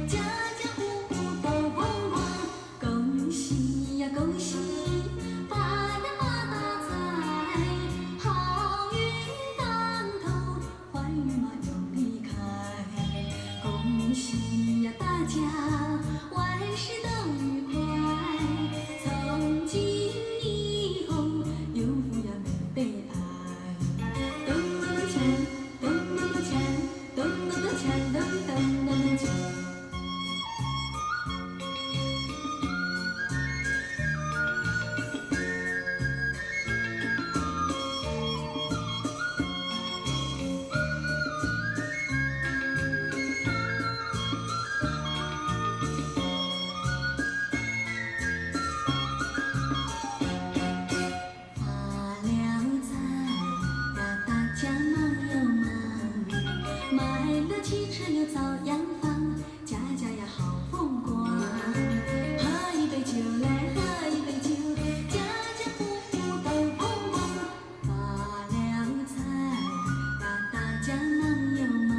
家家户户都风光。恭喜呀恭喜，发呀发大财，好运当头，坏运嘛又离开。恭喜呀大家，万事都愉快。从今以后，有福呀没悲哀。咚咚咚锵，咚咚咚锵，咚咚咚锵，咚咚咚咚锵。发了财呀，大家忙又忙，买了汽车又造洋房，家家呀好风光。喝一杯酒来，喝一杯酒，家家户户都风光。发了财呀，大家忙又忙，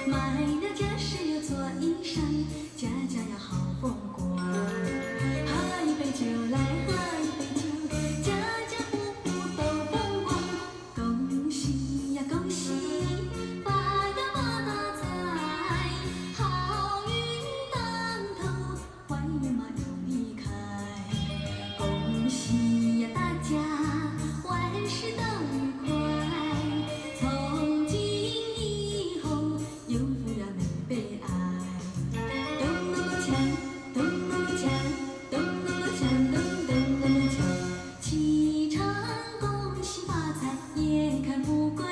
买了家饰又做衣裳，家家呀好风光。喝一杯酒来，喝一杯酒，家家户户都风光。恭喜呀恭喜，发呀发大财，好运当头，坏运嘛又离开。恭喜呀大家，万事都愉快。从今以后，有福呀没悲哀。咚咚咚锵，咚咚咚锵，咚咚咚锵，咚咚咚锵。启程恭喜发财，眼看富贵